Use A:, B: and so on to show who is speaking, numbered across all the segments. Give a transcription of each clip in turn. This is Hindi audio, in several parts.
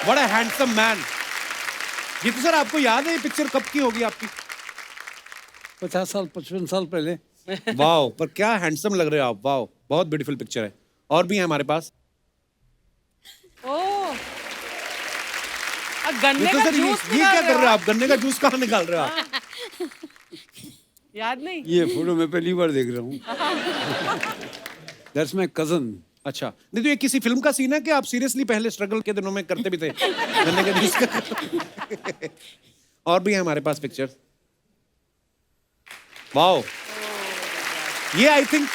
A: What a handsome man. Jeetu sir, आपको याद है ये पिक्चर कब की होगी आपकी?
B: 50 साल 55 साल पहले।
A: वाओ, पर क्या हैंडसम लग रहे हो आप। वाओ, बहुत ब्यूटीफुल पिक्चर है। और भी है हमारे पास।
C: ओह, गन्ने
A: जीतू
C: का
A: सर,
C: जूस
A: ये क्या कर रहे हो
C: आप?
A: आप? गन्ने का जूस कहाँ निकाल रहे हो आप?
C: याद नहीं?
B: ये फोटो मैं पहली बार देख रहा हूँ। That's my cousin.
A: अच्छा, नहीं तो ये किसी फिल्म का सीन है कि आप सीरियसली पहले स्ट्रगल के दिनों में करते भी थे गन्ने के जूस का? और भी है हमारे पास पिक्चर। वाओ, ये आई थिंक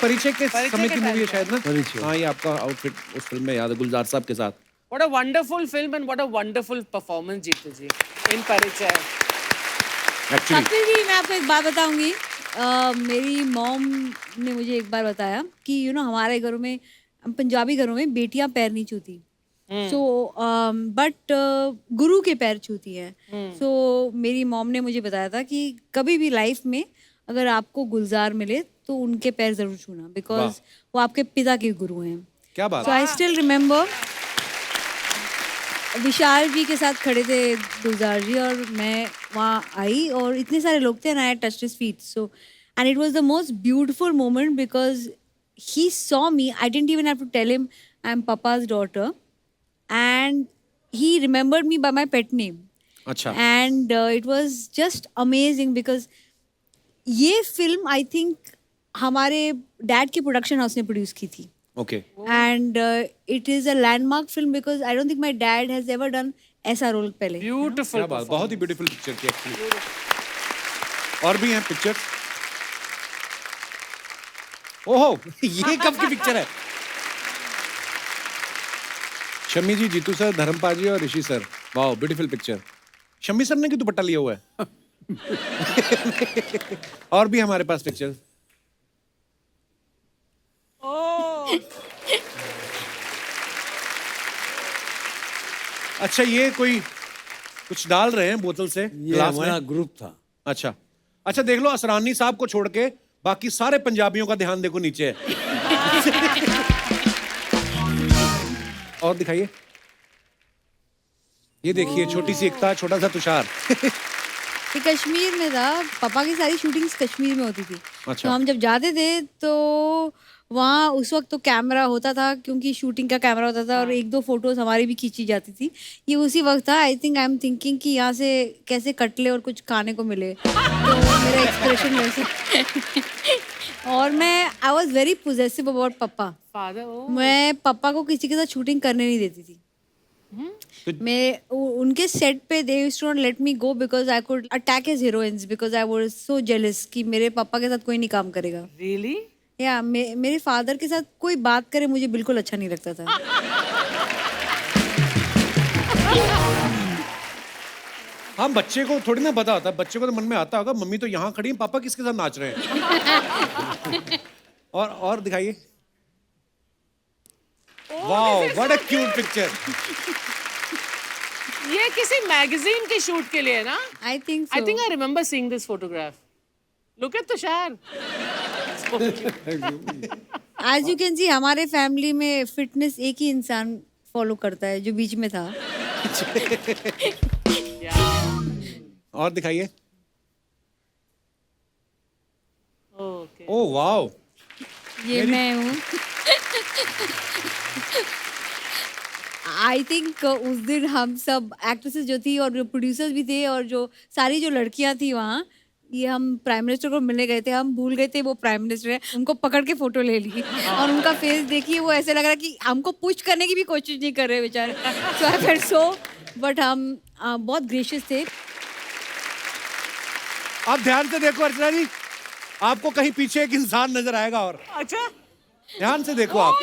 A: परिचय के
C: परिचय
A: समय
C: के
A: की मूवी है
C: टाइम
A: शायद ना?
B: परिचय।
A: हाँ, ये आपका आउटफिट उस फिल्म में याद है, गुलजार साहब के साथ।
C: What a wonderful film and what a wonderful performance, Jeetu ji, in परिचय।
A: एक्चुअली
D: कपिल जी, मैं आपको एक बात बताऊंगी। मेरी मॉम ने मुझे एक बार बताया कि हमारे घरों में, हम पंजाबी घरों में बेटियां पैर नहीं छूती। सो बट गुरु के पैर छूती हैं। सो मेरी मॉम ने मुझे बताया था कि कभी भी लाइफ में अगर आपको गुलजार मिले तो उनके पैर जरूर छूना, बिकॉज वो आपके पिता के गुरु हैं।
A: क्या बात
D: सो
A: है।
D: आई स्टिल रिमेम्बर विशाल जी के साथ खड़े थे गुलजार जी, और मैं वहाँ आई और इतने सारे लोग थे, and I touched his feet. So and it was the most beautiful moment because he saw me. I didn't even have to tell him I am papa's daughter, and he remembered me by my pet name.
A: अच्छा,
D: and it was just amazing because ये फिल्म आई थिंक हमारे डैड के प्रोडक्शन हाउस ने प्रोड्यूस की थी।
A: Okay.
D: And it is a landmark film because I don't think my dad has ever done ऐसा रोल पहले।
C: Beautiful
A: क्या बात, बहुत ही ब्यूटीफुल पिक्चर थी एक्चुअली। और भी हैं पिक्चर। ओहो, ये कब की पिक्चर है? शम्मी जी, जीतू सर, धर्मपाल जी और Rishi sir. Wow, beautiful picture. Shammi sir ने क्यों दुपट्टा लिया हुआ है? और भी हमारे पास पिक्चर। अच्छा, ये कोई कुछ डाल रहे हैं बोतल से
B: ये
A: ग्लास
B: हमारा
A: में।
B: ग्रुप था।
A: अच्छा अच्छा, देख लो, असरानी साहब को छोड़ के बाकी सारे पंजाबियों का ध्यान देखो नीचे है। और दिखाइए। ये देखिए, छोटी सी एकता, छोटा सा तुषार।
D: ये कश्मीर में था। पापा की सारी शूटिंग्स कश्मीर में होती थी।
A: अच्छा।
D: तो हम जब जाते थे तो वहाँ उस वक्त तो कैमरा होता था, क्योंकि शूटिंग का कैमरा होता था, और एक दो फोटोज हमारी भी खींची जाती थी। ये उसी वक्त था। I think I am thinking कि यहाँ से कैसे कट ले और कुछ खाने को मिले, तो मेरा एक्सप्रेशन वैसे। और मैं I was very possessive about पापा।
C: Father, oh.
D: मैं पापा को किसी के साथ शूटिंग करने नहीं देती थी। मैं उनके सेट पे they used to not let me go because I could attack his heroines, because I was so jealous कि मेरे पापा के साथ कोई नहीं काम करेगा।
C: Really?
D: या मेरे फादर के साथ कोई बात करे मुझे बिल्कुल अच्छा नहीं लगता था।
A: हाँ, बच्चे को थोड़ी ना पता होता, बच्चे को तो मन में आता होगा, मम्मी तो यहाँ खड़ी है, पापा किसके साथ नाच रहे हैं। और दिखाइए। Wow, what a cute picture.
C: ये किसी मैगजीन के शूट के लिए ना?
D: I think
C: I think I remember seeing this photograph. Look at Tushar.
D: As you can see हमारे फैमिली में फिटनेस एक ही इंसान फॉलो करता है, जो बीच में था।
A: और दिखाइए।
C: Okay.
A: ओह वाओ,
D: ये मैं हूँ। आई थिंक उस दिन हम सब एक्ट्रेसेस जो थी और जो प्रोड्यूसर्स भी थे और जो सारी जो लड़कियां थी वहाँ, ये हम प्राइम मिनिस्टर को मिलने गए थे। हम भूल गए थे वो प्राइम मिनिस्टर है, उनको पकड़ के फोटो ले ली और उनका फेस देखिए, वो ऐसे लग रहा कि हमको पुश करने की भी कोशिश नहीं कर रहे बेचारे। सो आई फेल्ट सो, बट हम बहुत ग्रेशियस थे।
A: आप ध्यान से देखो अर्चना जी, आपको कहीं पीछे एक इंसान नजर आएगा। और
C: अच्छा,
A: ध्यान से देखो आप।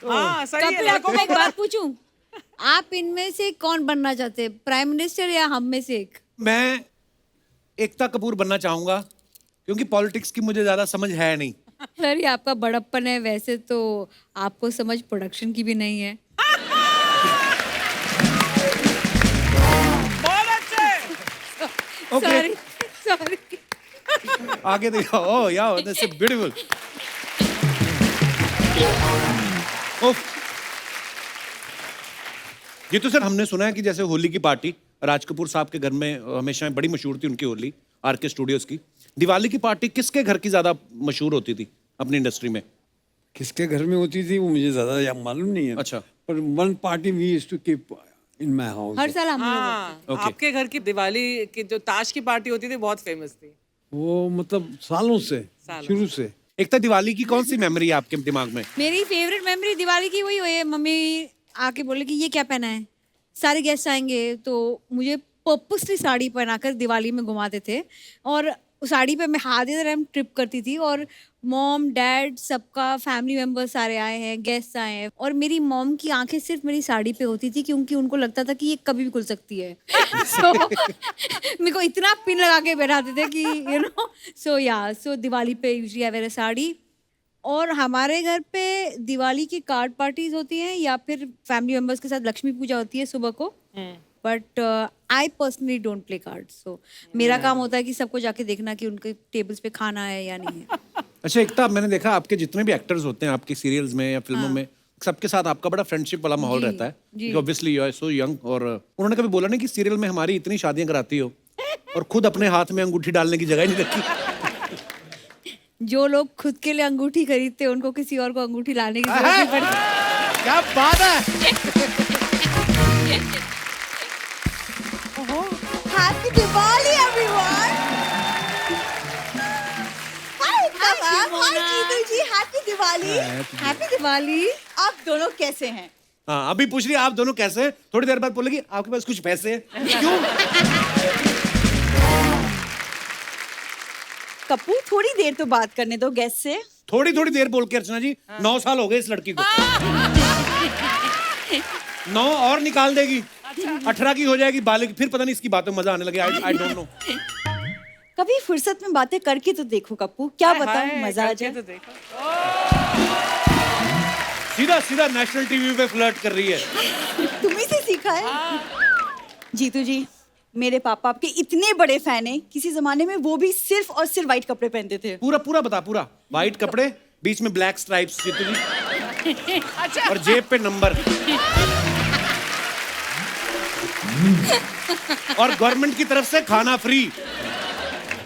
C: हाँ सही है।
D: कपिल, आपको मैं एक बात पूछूं, आप इनमें से कौन बनना चाहते हैं, प्राइम मिनिस्टर या हम में से एक?
A: मैं एकता कपूर बनना चाहूंगा, क्योंकि पॉलिटिक्स की मुझे ज्यादा समझ है नहीं।
D: सर, ये आपका बड़प्पन है। वैसे तो आपको समझ प्रोडक्शन की भी नहीं है।
C: बहुत अच्छे।
A: Okay,
D: sorry.
A: आगे देखो। ओह यार, दैट्स ब्यूटीफुल। उफ। जीतू सर, हमने सुना है कि जैसे होली की पार्टी राज कपूर साहब के घर में हमेशा बड़ी मशहूर थी उनकी होली, आरके स्टूडियोज की। दिवाली की पार्टी किसके घर की ज्यादा मशहूर होती थी अपनी इंडस्ट्री में?
B: किसके घर में होती थी वो मुझे ज्यादा मालूम नहीं है।
A: अच्छा।
B: पर one party we used to keep in my house.
D: हर साल हम लोग
C: हाँ,
A: Okay.
C: आपके घर की दिवाली की जो ताश की पार्टी होती थी बहुत फेमस थी।
B: वो मतलब सालों से, शुरू से।
A: एकता, दिवाली की कौन सी मेमोरी है आपके दिमाग में?
D: मेरी फेवरेट मेमोरी दिवाली की वही है, मम्मी आके बोले कि ये क्या पहना है, सारे गेस्ट आएंगे तो मुझे पर्पसली साड़ी पहनाकर दिवाली में घुमाते थे और उस साड़ी पे मैं हाथ इधर हम ट्रिप करती थी और मॉम डैड सबका फैमिली मेम्बर्स सारे आए हैं, गेस्ट आए हैं और मेरी मॉम की आंखें सिर्फ मेरी साड़ी पे होती थी क्योंकि उनको लगता था कि ये कभी भी खुल सकती है। सो मेरे को इतना पिन लगा के बैठाते थे कि यू नो सो दिवाली पे यूजुअली आई वेयर अ साड़ी। और हमारे घर पे दिवाली की कार्ड पार्टीज होती हैं या फिर फैमिली मेम्बर्स के साथ लक्ष्मी पूजा होती है सुबह को। But I personally don't play card, so मेरा काम होता है कि सबको जाके देखना कि उनके टेबल्स पे खाना है या नहीं है।
A: अच्छा एकता, मैंने देखा आपके जितने भी एक्टर्स होते हैं आपकी सीरियल्स में या फिल्मों में, सबके साथ आपका बड़ा फ्रेंडशिप वाला माहौल
D: जी,
A: रहता है।
D: जी।
A: Obviously you are so young. और उन्होंने कभी बोला नहीं कि सीरियल में हमारी इतनी शादियां कराती हो और खुद अपने हाथ में अंगूठी डालने की जगह ही नहीं रखी?
D: जो लोग खुद के लिए अंगूठी खरीदते हैं उनको किसी और को अंगूठी लाने की जरूरत नहीं पड़ती।
A: क्या बात है।
E: Happy Diwali, everyone! Hi, Mama. Hi, Jeetu ji. Happy Diwali.
D: Happy Diwali.
E: आप दोनों कैसे हैं?
A: हाँ, अभी पूछ रही है आप दोनों कैसे हैं? थोड़ी देर बाद बोलेगी आपके पास कुछ पैसे हैं। क्यों?
E: कपूर, थोड़ी देर तो बात करने दो गेस्ट से.
A: थोड़ी थोड़ी देर बोल के अर्चना जी, 9 साल हो गए इस लड़की को। 9 और निकाल देगी, 18 की हो जाएगी बालिग, फिर पता नहीं इसकी बातों में मजा आने लगे। I don't know.
E: कभी फुर्सत में बातें करके तो देखो कपूर, क्या बताऊं,
C: हाय,
E: मजा आ
C: करके
E: जाए.
C: तो देखो।
A: सीधा सीधा नेशनल टीवी पे फ्लर्ट कर रही है।
E: तुम्ही से सीखा है. जीतू जी, मेरे पापा आपके इतने बड़े फैन हैं, किसी जमाने में वो भी सिर्फ और सिर्फ व्हाइट कपड़े पहनते थे.
A: पूरा पूरा बता, पूरा व्हाइट कपड़े, बीच में ब्लैक स्ट्राइप्स, जीतू जी, और जेब पे नंबर, और गवर्नमेंट की तरफ से खाना free.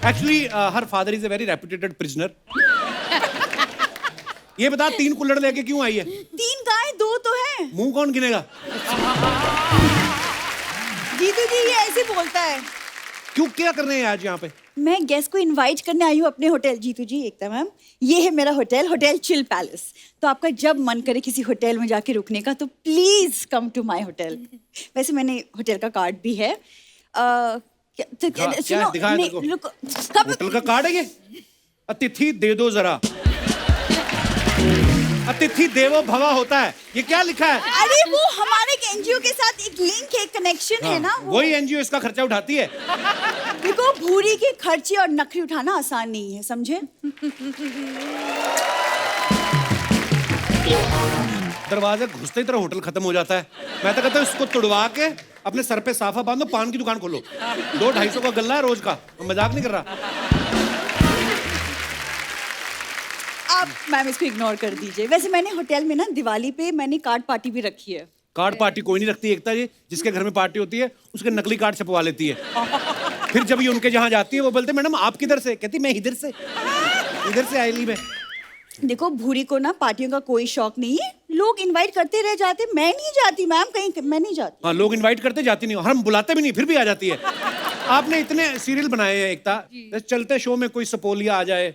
A: Actually her father is a very reputed prisoner. ये बता 3 कुल्हड़ लेके क्यों आई है?
E: 3 गाय 2 तो है.
A: मुंह कौन गिनेगा?
E: जीतू जी ये ऐसे बोलता है.
A: क्यों, क्या कर रहे हैं आज यहाँ पे?
E: मैं गेस्ट को इनवाइट करने आई हूँ अपने होटल. जीतू जी, एकता मैम, ये है मेरा होटल, होटल चिल पैलेस. तो आपका जब मन करे किसी होटल में जाके रुकने का तो please come to my hotel. वैसे मैंने होटल का कार्ड भी है.
A: क्या दिखाया तेरे को? होटल का कार्ड है ये? अतिथि दे दो जरा। अतिथि देवो भवा होता है, ये क्या लिखा है?
E: अरे वो हमारे एक एनजीओ के साथ एक लिंक है, कनेक्शन है ना.
A: वही एनजीओ इसका खर्चा उठाती है।
E: देखो, भूरी के खर्चे और नखरी उठाना आसान नहीं है, समझे.
A: दरवाजे घुसते ही तरह होटल खत्म हो जाता है। मैं तो कहता हूँ इसको तुड़वा के अपने सर पे साफा बांधो, पान की दुकान खोलो। 200-250 का गल्ला है रोज का, मजाक नहीं कर रहा।
E: आप मैम इसको इग्नोर कर दीजिए. वैसे मैंने होटल में ना दिवाली पे मैंने कार्ड पार्टी भी रखी है.
A: कार्ड पार्टी कोई नहीं रखती एकता जी। जिसके घर में पार्टी होती है उसके नकली कार्ड छपवा लेती है। फिर जब ये उनके जहाँ जाती है वो बोलते मैडम आप किधर से? कहती मैं इधर से, इधर से आई ली मैं।
E: देखो, भूरी को ना पार्टियों का कोई शौक नहीं है. लोग इनवाइट करते रह जाते, मैं नहीं जाती मैम कहीं, मैं नहीं जाती.
A: हाँ, लोग इनवाइट करते जाती नहीं, हम बुलाते भी नहीं फिर भी आ जाती है। आपने इतने सीरियल बनाए हैं एकता, चलते शो में कोई सपोलिया आ जाए,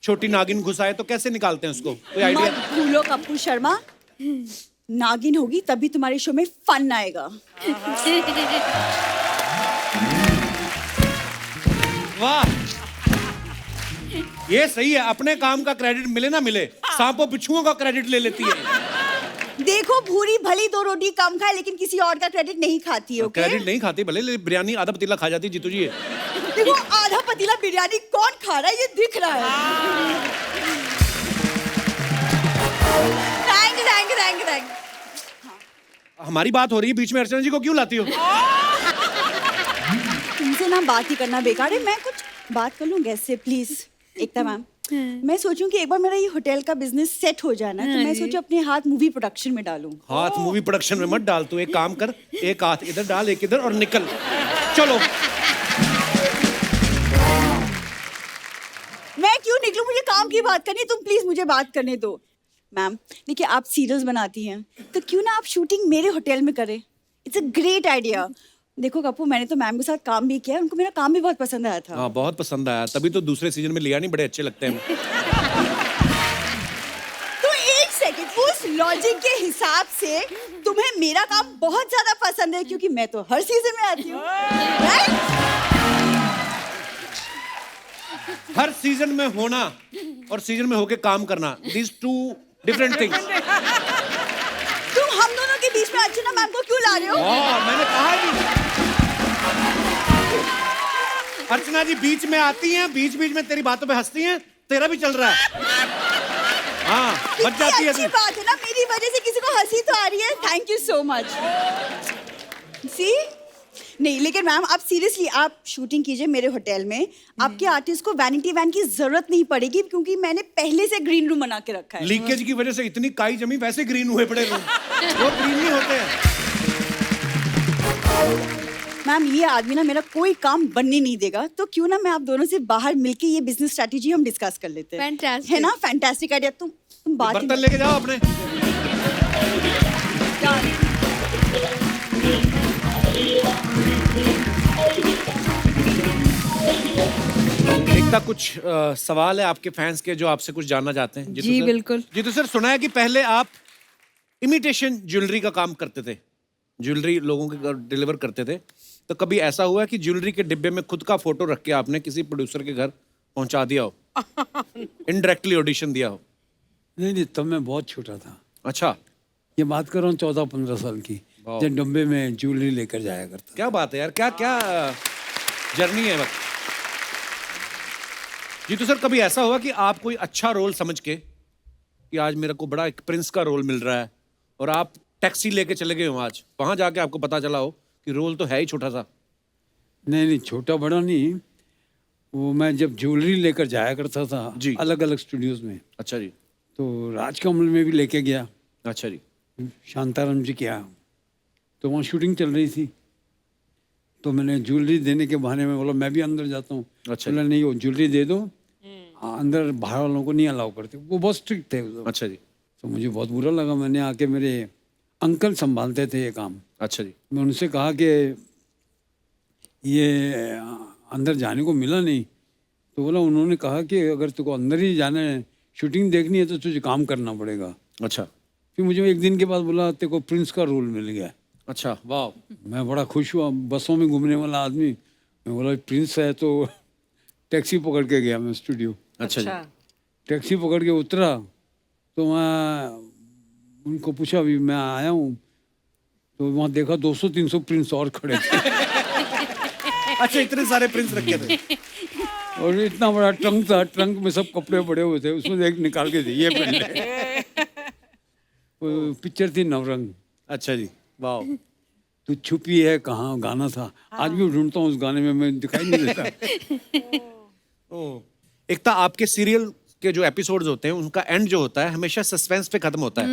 A: छोटी नागिन घुस आए तो कैसे निकालते हैं उसको? कोई आइडिया?
E: मत भूलो कपूर शर्मा, नागिन होगी तभी तुम्हारे शो में फन आएगा.
A: वाह, ये सही है। अपने काम का क्रेडिट मिले ना मिले, सांपों बिच्छुओं का क्रेडिट ले लेती है।
E: देखो, भूरी भली 2 रोटी कम खाए लेकिन किसी और का क्रेडिट नहीं खाती है. ओके,
A: क्रेडिट नहीं खाती भले, लेकिन बिरयानी आधा पतीला खा जाती जीतू जी।
E: देखो, आधा पतीला बिरयानी कौन खा रहा है ये दिख रहा है. Rank rank rank rank.
A: हमारी बात हो रही है, बीच में अर्चना जी को क्यों लाती हो?
E: तुमसे ना बात ही करना बेकार है. मैं कुछ बात कर लूं गेस्ट से, प्लीज. एकता मैम, मैं सोचूं कि एक बार मेरा ये होटल का बिजनेस सेट हो जाए ना, तो मैं सोचूं अपने हाथ मूवी प्रोडक्शन में डालूं।
A: हाथ मूवी प्रोडक्शन में मत डाल, तू एक काम कर, एक हाथ इधर डाल, एक इधर, और निकल। चलो।
E: मैं क्यों निकलूं, मुझे काम की बात करनी है, तुम प्लीज मुझे बात करने दो। मैम देखिए, आप सीरियल्स बनाती हैं, तो क्यों ना आप शूटिंग मेरे होटल में करें। It's a great idea. देखो कपूर, मैंने तो मैम के साथ काम भी किया है, उनको मेरा काम भी बहुत पसंद आया था।
A: हाँ, बहुत पसंद आया, तभी तो दूसरे सीजन में लिया नहीं, बड़े अच्छे लगते हैं।
E: तो एक सेकंड, उस लॉजिक के हिसाब से तुम्हें मेरा काम बहुत ज्यादा पसंद है, क्योंकि मैं तो हर सीजन में आती हूँ, राइट?
A: हर सीजन में होना और सीजन में होके काम करना, these two different things।
E: तुम हम दोनों के बीच में अर्चना मैम को क्यों ला रहे हो?
A: मैंने कहा भी, अर्चना जी बीच में आती हैं, बीच बीच में तेरी बातों पे हंसती हैं, तेरा भी चल रहा है। हाँ, बच जाती है।
E: अच्छी बात है ना, मेरी वजह से किसी को हंसी तो आ रही है। Thank you so much. सी नहीं, लेकिन मैम आप सीरियसली आप शूटिंग कीजिए मेरे होटल में। आपके आर्टिस्ट को वैनिटी वैन की जरूरत नहीं पड़ेगी, क्योंकि मैंने पहले से ग्रीन रूम बना के रखा है।
A: लीकेज की वजह से इतनी काई जमी, वैसे ग्रीन हुए पड़े रूम, वो ग्रीन नहीं होते हैं।
E: मैम ये आदमी ना मेरा कोई काम बनने नहीं देगा, तो क्यों ना मैं आप दोनों से बाहर मिलके ये बिजनेस स्ट्रेटेजी हम डिस्कस कर लेते हैं।
D: Fantastic.
E: है ना, फैंटास्टिक आइडिया। तुम बात ही
A: बर्तन लेके जाओ अपने। एकता, कुछ सवाल है आपके फैंस के जो आपसे कुछ जानना चाहते हैं?
D: जी, बिल्कुल।
A: जीतू सर, सुना है कि पहले आप इमिटेशन ज्वेलरी का काम करते थे, ज्वेलरी लोगों के घर डिलीवर करते थे, तो कभी ऐसा हुआ है कि ज्वेलरी के डिब्बे में खुद का फोटो रख के आपने किसी प्रोड्यूसर के घर पहुंचा दिया हो, इनडायरेक्टली ऑडिशन दिया हो?
B: नहीं, तब मैं बहुत छोटा था।
A: अच्छा,
B: ये बात कर रहा हूँ 14-15 साल की,
A: वाह।
B: जब डब्बे में ज्वेलरी लेकर जाया करता।
A: क्या बात है यार, क्या क्या जर्नी है वक्त। जीतू सर, कभी ऐसा हुआ कि आप कोई अच्छा रोल समझ के कि आज मेरे को बड़ा एक प्रिंस का रोल मिल रहा है, और आप टैक्सी लेके चले गए हो, आज वहां जाके आपको पता चला हो कि रोल तो है ही छोटा सा?
B: नहीं, छोटा बड़ा नहीं, वो मैं जब ज्वेलरी लेकर जाया करता था
A: जी।
B: अलग अलग स्टूडियोज में,
A: अच्छा जी,
B: तो राजकमल में भी लेके गया,
A: अच्छा जी,
B: शांताराम जी क्या, तो वहाँ शूटिंग चल रही थी, तो मैंने ज्वेलरी देने के बहाने में बोला मैं भी अंदर जाता हूँ।
A: अच्छा
B: बोला नहीं, वो ज्वेलरी दे दो, अंदर बाहर वालों को नहीं अलाउ करते, वो बहुत स्ट्रिक्ट थे उस वक्त।
A: अच्छा जी,
B: तो मुझे बहुत बुरा लगा। मैंने आके, मेरे अंकल संभालते थे ये काम,
A: अच्छा जी,
B: मैं उनसे कहा कि ये अंदर जाने को मिला नहीं, तो बोला, उन्होंने कहा कि अगर तुझको अंदर ही जाना है, शूटिंग देखनी है, तो तुझे काम करना पड़ेगा।
A: अच्छा,
B: फिर मुझे एक दिन के बाद बोला तेरे को प्रिंस का रोल मिल गया।
A: अच्छा, वाह,
B: मैं बड़ा खुश हुआ, बसों में घूमने वाला आदमी, मैं बोला प्रिंस है, तो टैक्सी पकड़ के गया मैं स्टूडियो।
A: अच्छा जी,
B: टैक्सी पकड़ के उतरा, तो मैं उनको पूछा अभी मैं आया हूँ, तो वहाँ देखा 200-300 प्रिंस और खड़े थे।
A: अच्छा, इतने सारे प्रिंस रखे थे?
B: और इतना बड़ा ट्रंक था, ट्रंक में सब कपड़े पड़े हुए थे, उसमें एक निकाल के दिए पहले। वो पिक्चर थी नवरंग।
A: अच्छा जी, वाह,
B: तू छुपी है कहाँ गाना था, आज भी ढूंढता हूँ उस गाने में, मैं दिखाई नहीं देता।
A: एकता, आपके सीरियल के जो एपिसोड्स होते हैं उनका एंड जो होता है हमेशा सस्पेंस पे खत्म होता है,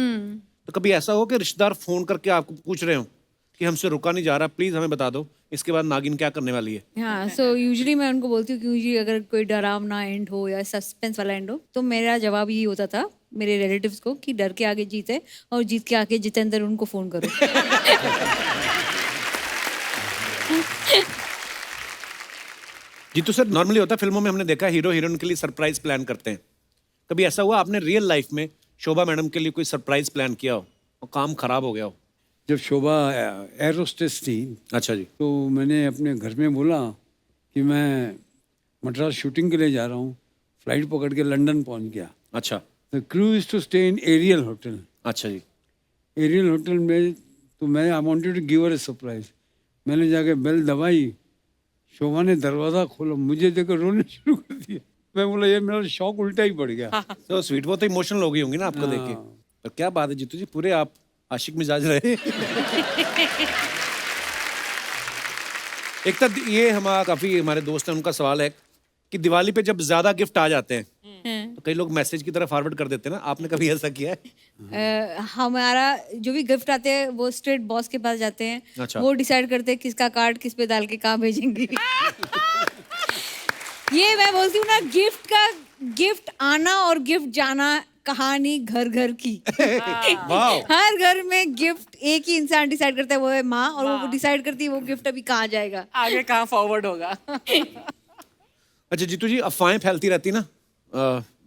A: तो कभी ऐसा हो कि रिश्तेदार फोन करके आपको पूछ रहे हो कि हमसे रुका नहीं जा रहा, प्लीज हमें बता दो इसके बाद नागिन क्या करने वाली है?
D: हाँ, सो यूजुअली मैं उनको बोलती हूँ कि यूजुअली अगर कोई डरावना एंड हो या सस्पेंस वाला एंड हो, तो मेरा जवाब यही होता था मेरे रिलेटिव्स को कि डर के आगे जीत है, और जीत के आगे जितेंद्र उनको फोन करो।
A: जीतू सर, नॉर्मली होता है फिल्मों में, हमने देखा हीरो हीरोइन के लिए सरप्राइज प्लान करते हैं, कभी ऐसा हुआ आपने रियल लाइफ में शोभा मैडम के लिए कोई सरप्राइज प्लान किया हो और काम खराब हो गया हो?
B: जब शोभा एयर होस्टेस थी,
A: अच्छा जी,
B: तो मैंने अपने घर में बोला कि मैं मद्रास शूटिंग के लिए जा रहा हूँ, फ्लाइट पकड़ के लंदन पहुँच गया।
A: अच्छा,
B: the crew is to stay in Ariel hotel.
A: अच्छा जी,
B: एरियल होटल में, तो मैं I wanted to give her a surprise. मैंने जाके बेल दबाई, शोभा ने दरवाज़ा खोला, मुझे देखकर रोने शुरू कर दिया। मैं बोला ये मेरा शौक उल्टा ही पड़ गया।
A: तो स्वीट, वो तो इमोशनल हो गई होंगी ना आपको देख के। तो क्या बात है जीतू जी, पूरे आप आशिक मिजाज रहे। एक तक ये हमारा काफी हमारे दोस्त हैं, उनका सवाल है कि दिवाली पे जब ज्यादा गिफ्ट आ जाते हैं कई लोग मैसेज की तरह फॉरवर्ड कर देते हैं ना, आपने कभी ऐसा किया है?
D: हमारा जो भी गिफ्ट आते हैं वो स्ट्रेट बॉस के पास जाते हैं।
A: अच्छा।
D: वो डिसाइड करते हैं किसका कार्ड किस पे डाल के कहाँ भेजेंगे। ये मैं बोलती हूँ ना, गिफ्ट आना और गिफ्ट जाना कहानी घर घर की।
A: वाह।
D: हर घर में गिफ्ट एक ही इंसान डिसाइड करता है, वो है माँ, और वो डिसाइड करती है वो गिफ्ट अभी कहाँ जाएगा,
C: आगे कहाँ फॉरवर्ड होगा।
A: अच्छा जीतू जी, अफवाहें फैलती रहती ना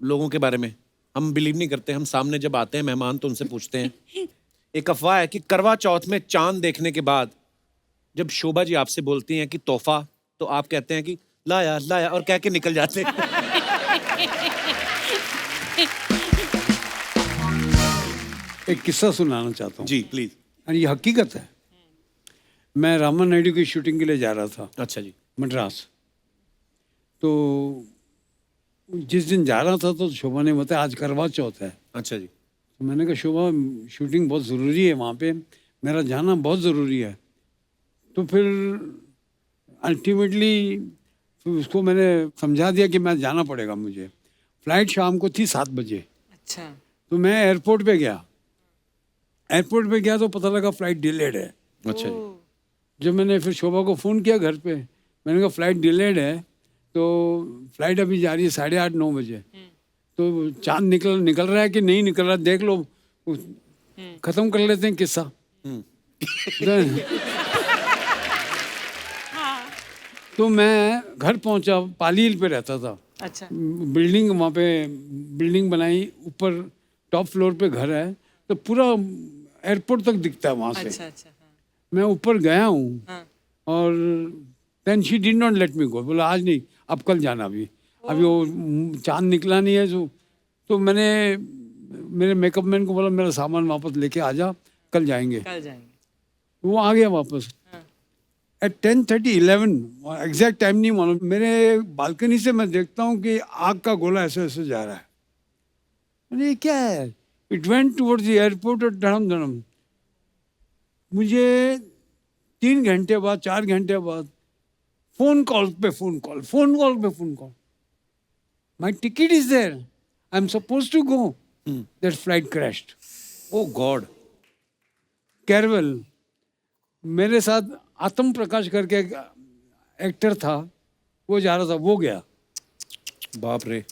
A: लोगों के बारे में, हम बिलीव नहीं करते। हम सामने जब आते हैं मेहमान तो उनसे पूछते हैं। एक अफवाह है कि करवा चौथ में चांद देखने के बाद जब शोभा जी आपसे बोलती हैं कि तोहफा, तो आप कहते हैं कि लाया लाया और कह के निकल जाते हैं।
B: एक किस्सा सुनाना चाहता हूँ।
A: जी प्लीज।
B: और ये हकीकत है। मैं रामन नायडू की शूटिंग के लिए जा रहा था
A: अच्छा जी।
B: मद्रास। तो जिस दिन जा रहा था तो शोभा ने बताया आज करवा चौथ है।
A: अच्छा जी।
B: तो मैंने कहा शोभा शूटिंग बहुत ज़रूरी है वहाँ पे, मेरा जाना बहुत ज़रूरी है। तो फिर अल्टीमेटली उसको मैंने समझा दिया कि मैं जाना पड़ेगा मुझे। फ़्लाइट शाम को थी 7 बजे।
C: अच्छा।
B: तो मैं एयरपोर्ट पे गया। एयरपोर्ट पे गया तो पता लगा फ़्लाइट डिलेड है।
A: अच्छा जी।
B: जब मैंने फिर शोभा को फ़ोन किया घर पे, मैंने कहा फ़्लाइट डिलेड है, तो फ़्लाइट अभी जा रही है 8:30-9 बजे। तो चांद निकल रहा है कि नहीं निकल रहा देख लो, ख़त्म कर लेते हैं किस्सा। तो मैं घर पहुंचा, पाली हिल पे रहता था।
C: अच्छा।
B: बिल्डिंग वहाँ पे बिल्डिंग बनाई, ऊपर टॉप फ्लोर पे घर है, तो पूरा एयरपोर्ट तक दिखता है वहाँ से।
C: अच्छा अच्छा। हाँ।
B: मैं ऊपर गया हूँ
C: हाँ।
B: और then she did not let me go. बोला आज नहीं, अब कल जाना। अभी वो चांद निकला नहीं है। तो मैंने मेरे मेकअप मैन को बोला मेरा सामान वापस लेके आ जा, कल जाएंगे।
C: कल जाएंगे।
B: वो आ गया वापस। एट 10:30 11 एग्जैक्ट टाइम नहीं मालूम, मेरे बालकनी से मैं देखता हूँ कि आग का गोला ऐसे ऐसे जा रहा है। मैंने ये क्या है? It went towards the airport और धड़म धड़म। मुझे 3 घंटे बाद 4 घंटे बाद फोन कॉल पे phone call. My ticket is there, I am suppose to go, that flight crashed.
A: Oh God.
B: कैरवेल, मेरे साथ आत्म प्रकाश करके एक एक्टर था, वो जा रहा था, वो गया।
A: बाप रे।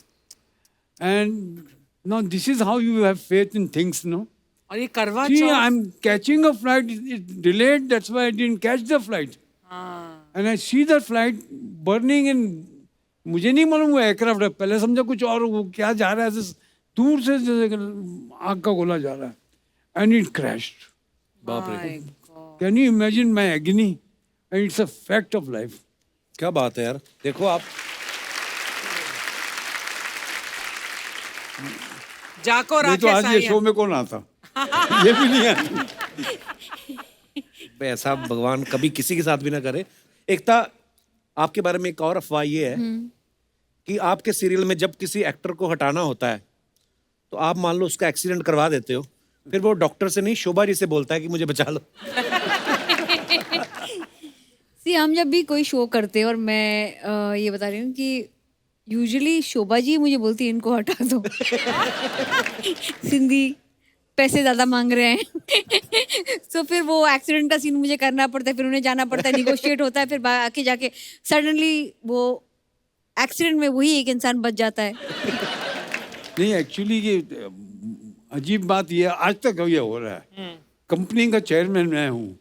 B: And now this is how you have faith in things, no.
C: और ये करवा
B: See,
C: Chauth.
B: I'm catching a flight. It's delayed. That's why I didn't catch the flight.
C: हाँ।
B: And I see the flight burning in. मुझे नहीं मालूम वो एयरक्राफ्ट है, पहले समझा कुछ और, वो क्या जा रहा है ऐसे दूर से जैसे आग का गोला जा रहा है। And it crashed.
A: बाप रे।
C: My God.
B: Can you imagine my एग्नी? And it's a fact of life.
A: क्या बात है यार। देखो आप,
C: जाको
B: नहीं तो
C: राखे
B: आज ये
C: साईं।
B: शो में कौन आता? ये भी नहीं आता।
A: ऐसा भगवान कभी किसी के साथ भी ना करे। एकता, आपके बारे में एक और अफवाह ये है कि आपके सीरियल में जब किसी एक्टर को हटाना होता है तो आप मान लो उसका एक्सीडेंट करवा देते हो, फिर वो डॉक्टर से नहीं शोभा जी से बोलता है कि मुझे बचा लो।
D: सी हम जब भी कोई शो करते हैं, और मैं ये बता रही हूँ कि यूजुअली शोभा जी मुझे बोलती है इनको हटा दो। सिंधी पैसे ज़्यादा मांग रहे हैं। तो फिर वो एक्सीडेंट का सीन मुझे करना पड़ता है, फिर उन्हें जाना पड़ता है, निगोशिएट होता है, फिर आके जाके सडनली वो एक्सीडेंट में वही एक इंसान बच जाता है।
B: नहीं, एक्चुअली ये अजीब बात ये आज तक ये हो रहा है। कंपनी का चेयरमैन मैं हूँ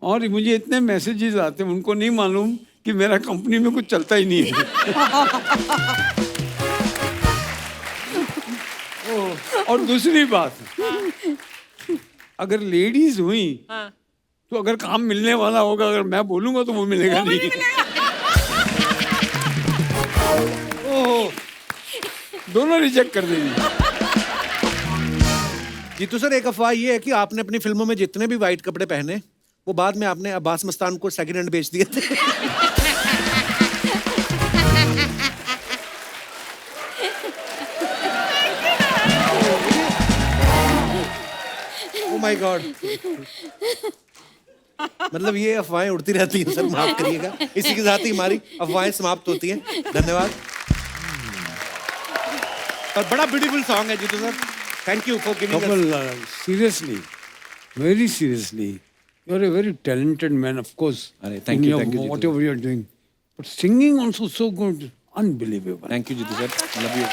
B: और मुझे इतने मैसेजेस आते हैं, उनको नहीं मालूम कि मेरा कंपनी में कुछ चलता ही नहीं है। और दूसरी बात, अगर लेडीज हुई तो अगर काम मिलने वाला होगा, अगर मैं बोलूंगा तो वो मिलेगा नहीं। दोनों रिजेक्ट कर देंगे।
A: जीतू सर, एक अफवाह ये है कि आपने अपनी फिल्मों में जितने भी वाइट कपड़े पहने वो बाद में आपने अब्बास मस्तान को सेकंड हैंड बेच दिए थे। Oh my God. मतलब ये अफवाहें उड़ती रहती हैं सर, माफ करिएगा। इसी के साथ ही हमारी अफवाहें समाप्त होती हैं। धन्यवाद। और बड़ा ब्यूटीफुल सॉन्ग है Jeetu sir, thank you for giving
B: Couple, seriously, very seriously, you're a very talented man, of course.
A: Arey, thank you, Jitu.
B: Whatever you're doing, but singing also so good, unbelievable.
A: Thank you Jeetu sir, love you.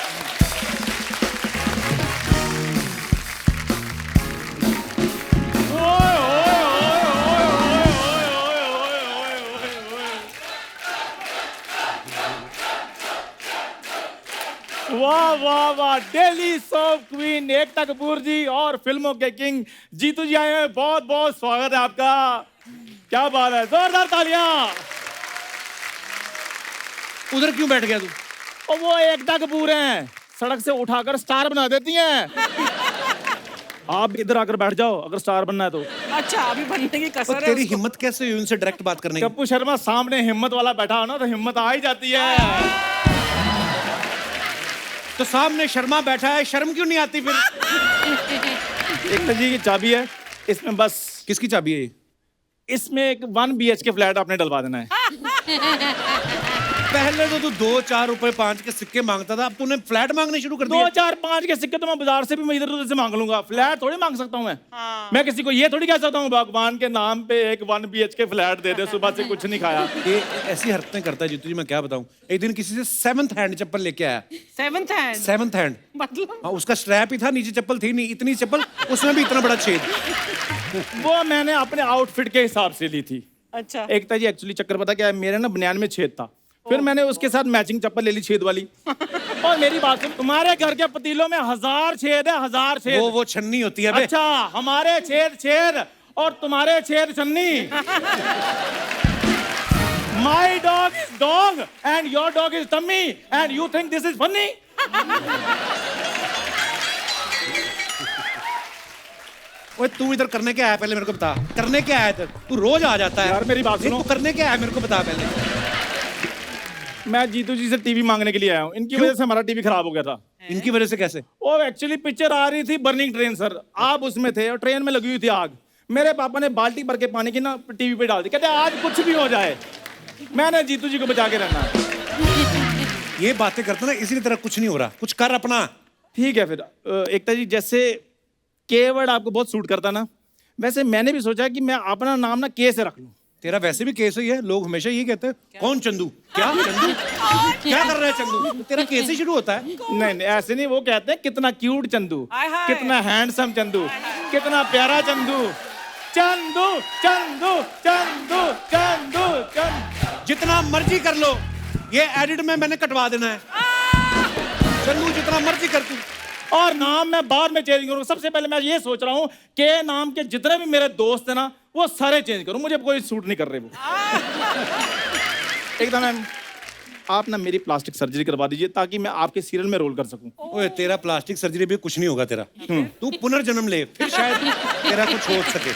F: वाह वाह वाह, daily soap queen Ekta Kapoor ji और फिल्मों के किंग जीतू जी आए हैं। बहुत बहुत स्वागत है आपका। क्या बात है, जोरदार तालियां।
A: उधर क्यों बैठ गया तू?
F: और वो एकता कपूर हैं, सड़क से उठाकर स्टार बना देती हैं। आप इधर आकर बैठ जाओ अगर स्टार बनना है तो।
C: अच्छा, अभी बनने की
A: पर
C: कसर है
A: तेरी
C: उसको।
A: हिम्मत कैसे हुई उनसे डायरेक्ट बात करने की?
F: कप्पू शर्मा सामने हिम्मत वाला बैठा हो ना तो हिम्मत आ ही जाती है।
A: तो सामने शर्मा बैठा है, शर्म क्यों नहीं आती फिर?
F: एकता जी की चाबी है, इसमें बस
A: किसकी चाबी है ये?
F: इसमें एक 1 BHK फ्लैट आपने डलवा देना है।
A: पहले तो तू 2, 4 रुपए 5 के सिक्के मांगता था, अब तूने फ्लैट मांगने शुरू कर दिया।
F: 2, 4, 5 के सिक्के तो मैं बाजार से भी मैं इधर उधर से मांग लूंगा, फ्लैट थोड़ी मांग सकता हूँ मैं। मैं किसी को ये थोड़ी कह सकता हूँ भगवान के नाम पे एक 1 BHK फ्लैट दे दे, सुबह से कुछ नहीं खाया।
A: ये ऐसी हरकतें करता है जीतू जी, मैं क्या बताऊं। एक दिन किसी से 7th हैंड चप्पल लेके आया,
C: 7th हैंड
A: 7th हैंड,
C: मतलब
A: हाँ, उसका स्ट्रैप ही था, नीचे चप्पल थी नहीं, इतनी चप्पल, उसमें भी इतना बड़ा छेद।
F: वो मैंने अपने आउटफिट के हिसाब से ली थी।
C: अच्छा।
F: एकता जी एक्चुअली चक्कर पता क्या है, मेरे ना बनियान में छेद था, फिर मैंने उसके साथ मैचिंग चप्पल ले ली छेद वाली। और मेरी बात सुन, तुम्हारे घर के पतीलों में 1000 छेद है, 1000 छेद।
A: वो छन्नी होती है बे।
F: अच्छा, हमारे छेद छेद और तुम्हारे छेद छन्नी। My dog is dog and your dog is tummy and you think this is funny?
A: ओए तू इधर करने क्या आया पहले मेरे को बता, करने क्या आया तू? रोज आ जाता है
F: यार, मेरी बात
A: नहीं,
F: सुनो।
A: तू करने क्या आया मेरे को बता पहले।
F: मैं जीतू जी से टीवी मांगने के लिए आया हूँ, इनकी वजह से हमारा टीवी खराब हो गया था।
A: इनकी वजह से कैसे?
F: वो एक्चुअली पिक्चर आ रही थी बर्निंग ट्रेन सर, आप उसमें थे और ट्रेन में लगी हुई थी आग। मेरे पापा ने बाल्टी भर के पानी की ना टीवी पे डाल दी, कहते आज कुछ भी हो जाए मैंने जीतू जी को बचा के रहना है।
A: ये बातें करते ना इसी तरह, कुछ नहीं हो रहा, कुछ कर अपना।
F: ठीक है फिर एकता जी, जैसे के वर्ड आपको बहुत सूट करता ना, वैसे मैंने भी सोचा कि मैं अपना नाम ना के से रख लूं।
A: तेरा वैसे भी केस ही है, लोग हमेशा यही कहते हैं कौन चंदू, क्या चंदू, क्या कर रहा है चंदू? तेरा केस ही शुरू होता है।
F: नहीं नहीं ऐसे नहीं, वो कहते हैं कितना क्यूट चंदू,
C: हाय हाय।
F: कितना हैंडसम चंदू, कितना प्यारा चंदू, चंदू चंदू चंदू चंदू चंदू।
A: जितना मर्जी कर लो, ये एडिट में मैंने कटवा देना है। चंदू जितना मर्जी कर तू।
F: और नाम मैं बाद में चेंज करूँ। सबसे पहले मैं ये सोच रहा हूँ के नाम के जितने भी मेरे दोस्त हैं ना, वो सारे चेंज करूँ, मुझे कोई सूट नहीं कर रहे वो। एकदम मैम, आप ना मेरी प्लास्टिक सर्जरी करवा दीजिए ताकि मैं आपके सीरियल में रोल कर सकूं।
A: ओए तेरा प्लास्टिक सर्जरी भी कुछ नहीं होगा तेरा। तू पुनर्जन्म ले, फिर शायद तेरा कुछ हो सके।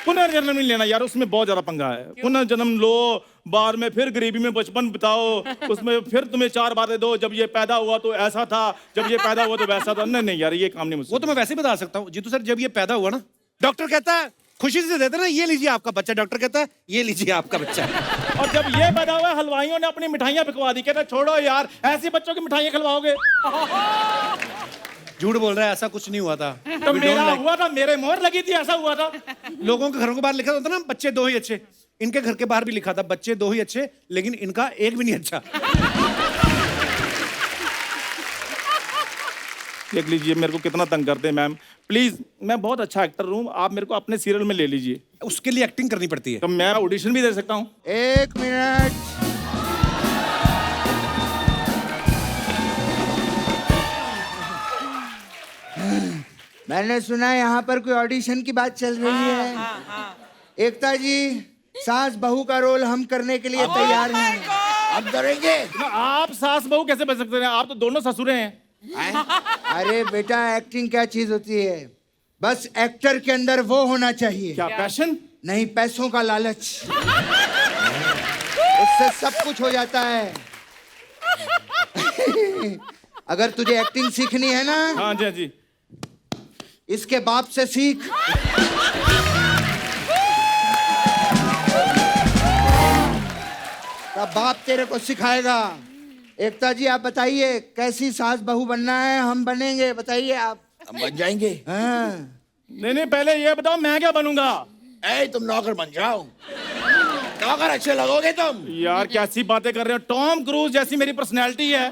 F: पुनर्जन्म नहीं लेना यार, उसमें बहुत ज्यादा पंगा है। पुनर्जन्म लो, बाद में फिर गरीबी में बचपन बिताओ, उसमें फिर तुम्हें 4 बातें दो, जब ये पैदा हुआ तो ऐसा था, जब ये पैदा हुआ तो वैसा था। नहीं नहीं यार, ये काम नहीं मुझसे।
A: वो तो मैं वैसे ही बता सकता हूँ जीतू सर। जब ये पैदा हुआ ना, डॉक्टर कहता है खुशी से देते ना, ये लीजिए आपका बच्चा। डॉक्टर कहता है ये लीजिए आपका बच्चा।
F: और जब ये पैदा हुआ, हलवाइयों ने अपनी मिठाइयां बिकवा दी, कहते छोड़ो यार, ऐसे बच्चों की मिठाइयां खिलवाओगे।
A: झूठ बोल रहा है, ऐसा कुछ नहीं हुआ था।
F: तो
A: We don't
F: मेरा
A: like-
F: हुआ था, मेरे मोहर लगी थी, ऐसा हुआ था।
A: लोगों के घरों के बाहर लिखा होता ना बच्चे 2 ही अच्छे, इनके घर के बाहर भी लिखा था बच्चे 2 ही अच्छे, लेकिन इनका एक भी नहीं अच्छा।
F: देख लीजिए मेरे को कितना तंग करते हैं मैम। प्लीज, मैं बहुत अच्छा एक्टर हूँ, आप मेरे को अपने सीरियल में ले लीजिए।
A: उसके लिए एक्टिंग करनी पड़ती है।
F: तो मैं ऑडिशन भी दे सकता हूँ।
G: 1 मिनट। मैंने सुना है यहाँ पर कोई ऑडिशन की बात चल रही है। एकता जी, सास बहू का रोल हम करने के लिए तैयार हैं। अब डरेंगे?
F: आप सास बहू कैसे बन सकते हैं? आप तो दोनों ससुरे हैं।
G: अरे बेटा, एक्टिंग क्या चीज होती है? बस एक्टर के अंदर वो होना चाहिए।
F: क्या पैशन?
G: नहीं, पैसों का लालच। उससे सब कुछ हो जाता है। अगर तुझे एक्टिंग सीखनी है ना,
F: हाँ जी, हाँ जी।
G: इसके बाप से सीख। तब बाप तेरे को सिखाएगा। एकता जी आप बताइए कैसी सास बहू बनना है, हम बनेंगे, बताइए आप।
H: हम बन जाएंगे।
G: हाँ
F: नहीं पहले ये बताओ मैं क्या बनूंगा।
H: ए तुम नौकर बन जाओ, नौकर अच्छे लगोगे तुम।
F: यार कैसी बातें कर रहे हो, टॉम क्रूज जैसी मेरी पर्सनैलिटी है।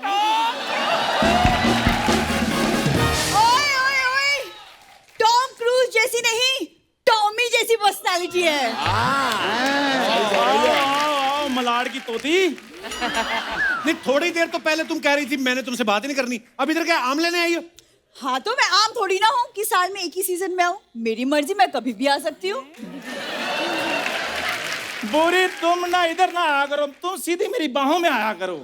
E: ओए ओए ओए, टॉम क्रूज जैसी नहीं, टॉमी जैसी पर्सनालिटी है।
F: आओ, मलाड की तोती।
A: नहीं, थोड़ी देर तो पहले तुम कह रही थी मैंने तुमसे बात ही नहीं करनी, अब इधर क्या आम लेने आई हो?
E: हाँ तो मैं आम थोड़ी ना हूँ कि साल में एक ही सीजन में आऊँ, मेरी मर्जी, मैं कभी भी आ सकती हूँ।
F: बुरी तुम ना इधर ना आया करो, तुम सीधी मेरी बाहों में आया करो।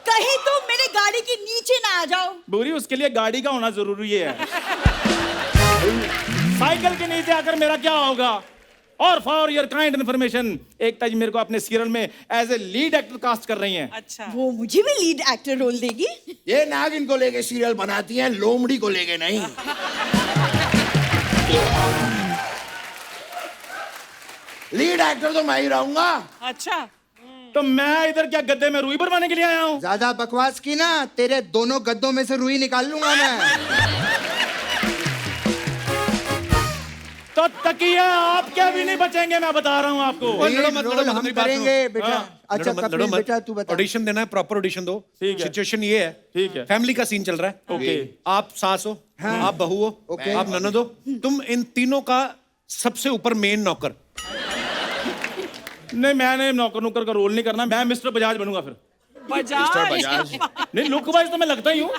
E: कहीं तुम मेरे गाड़ी के नीचे ना आ जाओ।
F: बुरी उसके लिए गाड़ी का होना जरूरी है। साइकिल के नीचे आकर मेरा क्या होगा? और for your kind information, Ekta ji मेरे को अपने सीरियल में as a lead actor cast कर रही हैं।
C: अच्छा।
E: वो मुझे भी लीड एक्टर रोल देगी।
H: ये नागिन को लेके सीरियल बनाती हैं, लोमड़ी को लेके नहीं। लीड एक्टर तो मैं ही रहूंगा।
C: अच्छा।
F: तो मैं इधर क्या गद्दे में रुई भरवाने के लिए आया हूँ?
G: ज्यादा बकवास की ना, तेरे दोनों गद्दों में से रुई निकाल लूंगा मैं।
F: तो तकिया आपके भी नहीं बचेंगे, मैं बता रहा हूँ आपको।
A: लड़ो मत,
G: रोल हम
A: मेरी बात
G: करेंगे
A: सुनो।
G: बेटा।
F: हाँ,
G: अच्छा कपिल बेटा तू बता।
A: ऑडिशन देना है, प्रॉपर ऑडिशन दो।
F: ठीक है।
A: सिचुएशन ये है,
F: ठीक है।
A: फैमिली का सीन चल रहा है।
F: ओके।
A: आप सास हो, आप बहू हो,
G: ओके।
A: आप ननद हो, तुम इन तीनों का सबसे ऊपर मेन नौकर।
F: नहीं मैंने नौकर का रोल नहीं करना, मैं मिस्टर बजाज बनूंगा फिर।
H: मिस्टर बजाज।
F: नहीं लुक वाइज तो मैं लगता ही हूँ।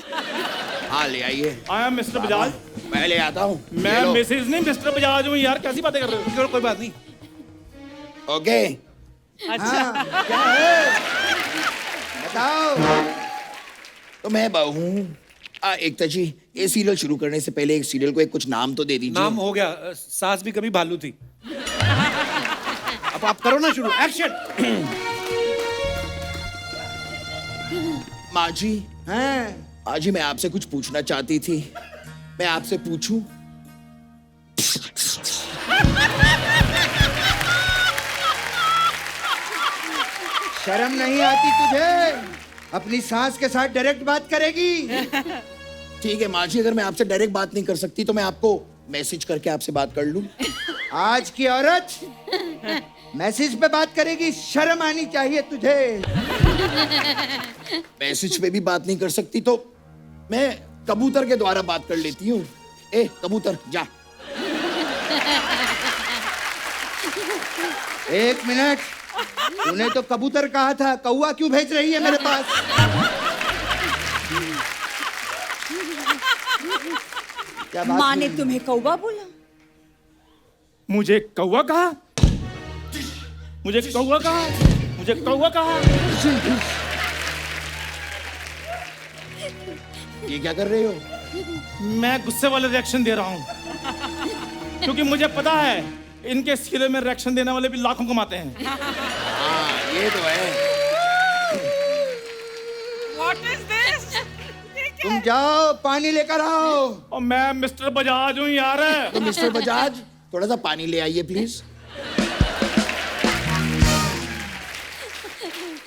H: हाँ ले आइए,
F: आई एम मिस्टर बजाज।
H: मैं ले आता हूँ।
F: मैं मिसेज नहीं मिस्टर बजाज हूँ यार, कैसी बातें कर रहे हो?
A: चलो कोई बात नहीं।
H: ओके।
C: अच्छा।
G: क्या है बताओ।
H: तो मैं बहू हूँ। एकता जी ये सीरियल शुरू करने से पहले एक सीरियल को एक कुछ नाम तो दे दीजिए।
A: नाम हो गया, सास भी कभी भालू थी। अब आप करो ना शुरू, एक्शन।
H: माँ जी,
G: हैं
H: माँ जी मैं आपसे कुछ पूछना चाहती थी, मैं आपसे पूछूं?
G: शर्म नहीं आती तुझे? अपनी सास के साथ डायरेक्ट बात करेगी?
H: ठीक है माँ जी, अगर मैं आपसे डायरेक्ट बात नहीं कर सकती तो मैं आपको मैसेज करके आपसे बात कर लूं।
G: आज की औरत मैसेज पे बात करेगी, शर्म आनी चाहिए तुझे।
H: मैसेज पे भी बात नहीं कर सकती तो मैं कबूतर के द्वारा बात कर लेती हूँ। ए कबूतर जा।
G: एक मिनट, तूने तो कबूतर कहा था, कौवा क्यों भेज रही है मेरे पास? क्या बात
E: माँ ने
G: हुई?
E: तुम्हें कौवा बोला?
F: मुझे कौवा कहा? मुझे कौवा कहा? मुझे कौवा कहा?
H: ये क्या कर रहे हो?
F: मैं गुस्से वाले रिएक्शन दे रहा हूँ, क्योंकि मुझे पता है इनके सीरियल में रिएक्शन देने वाले भी लाखों कमाते हैं।
H: हाँ ये तो है।
C: What is this?
G: तुम जाओ पानी लेकर आओ।
F: और मैं मिस्टर बजाज हूँ यार।
H: तो मिस्टर बजाज थोड़ा सा पानी ले आइए प्लीज।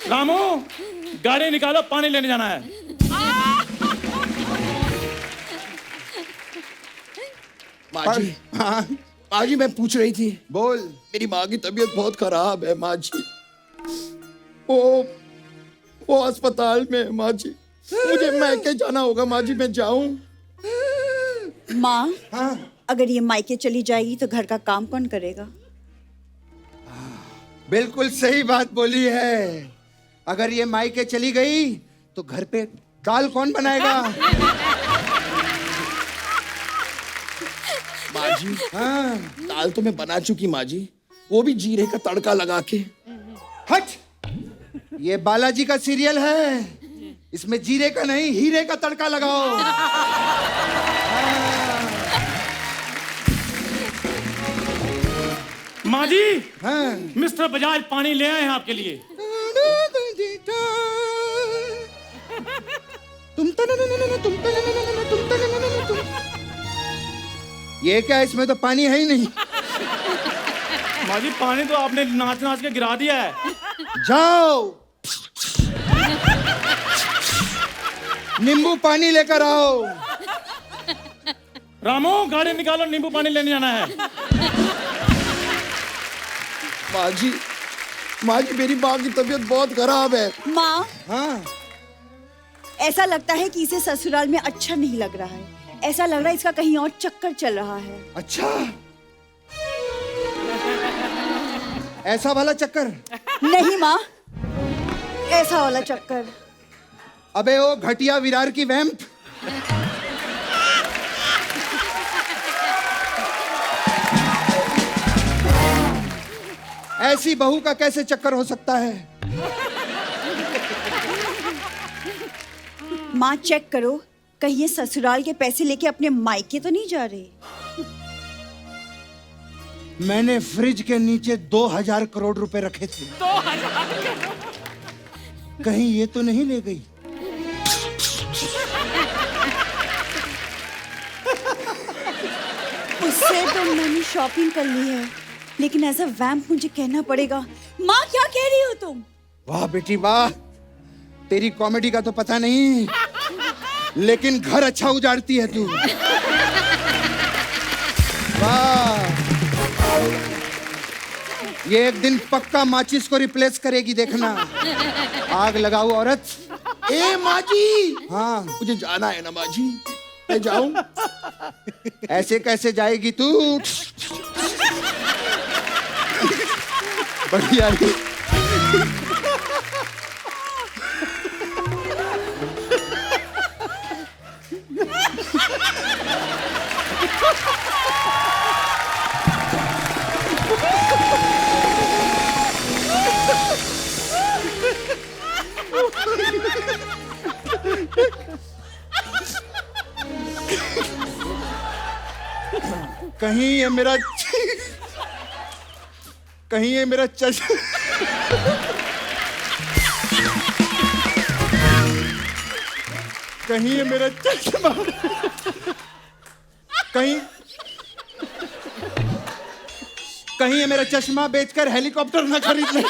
F: रामू गाड़ी निकालो, पानी लेने जाना है।
H: माँ जी,
G: हाँ
H: माँ जी मैं पूछ रही थी,
G: बोल।
H: मेरी माँ की तबीयत बहुत खराब है माँ जी। वो अस्पताल में है माँ जी, मुझे मैके जाना होगा माँ जी, मैं जाऊं?
E: माँ,
G: हाँ
E: अगर ये मायके चली जाएगी तो घर का काम कौन करेगा?
G: बिल्कुल सही बात बोली है। अगर ये मायके चली गई तो घर पे दाल कौन बनाएगा?
H: माँ जी
G: हाँ
H: दाल तो मैं बना चुकी माँ जी, वो भी जीरे का तड़का लगा के।
G: हट, ये बालाजी का सीरियल है, इसमें जीरे का नहीं हीरे का तड़का लगाओ।
F: माँ जी,
G: हाँ
F: मिस्टर बजाज पानी ले आए हैं आपके लिए।
G: ये क्या, इसमें तो पानी है ही नहीं।
F: माँ जी पानी तो आपने नाच नाच के गिरा दिया है।
G: जाओ नींबू पानी लेकर आओ।
F: रामू गाड़ी निकालो, नींबू पानी लेने जाना है।
H: माँ जी मेरी माँ की तबीयत बहुत खराब है।
E: माँ,
G: हाँ,
E: ऐसा लगता है कि इसे ससुराल में अच्छा नहीं लग रहा है। ऐसा लग रहा है इसका कहीं और चक्कर चल रहा है।
G: अच्छा, ऐसा वाला चक्कर?
E: नहीं माँ, ऐसा वाला चक्कर।
G: अबे ओ घटिया विरार की वैम्प। ऐसी बहू का कैसे चक्कर हो सकता है?
E: माँ चेक करो, कहीं ये ससुराल के पैसे लेके अपने मायके तो नहीं जा रहे।
G: मैंने फ्रिज के नीचे 2000 करोड़ रुपए रखे थे।
C: 2000
G: कहीं ये तो नहीं ले गई?
E: उससे तो मैंने शॉपिंग कर ली है, लेकिन एज अ वैम्प मुझे कहना पड़ेगा। माँ क्या कह रही हो तुम?
G: वाह बेटी वाह, तेरी कॉमेडी का तो पता नहीं, लेकिन घर अच्छा उजाड़ती है तू। वाह, ये एक दिन पक्का माचिस को रिप्लेस करेगी, देखना। आग लगाओ औरत।
H: ए माँ जी,
G: हाँ,
H: मुझे जाना है ना माँ जी, मैं जाऊं?
G: ऐसे कैसे जाएगी तू? बढ़िया रे। कहीं ये मेरा कहीं ये मेरा कहीं ये मेरा चश्मा कहीं कहीं ये मेरा चश्मा बेचकर हेलीकॉप्टर ना खरीद ले।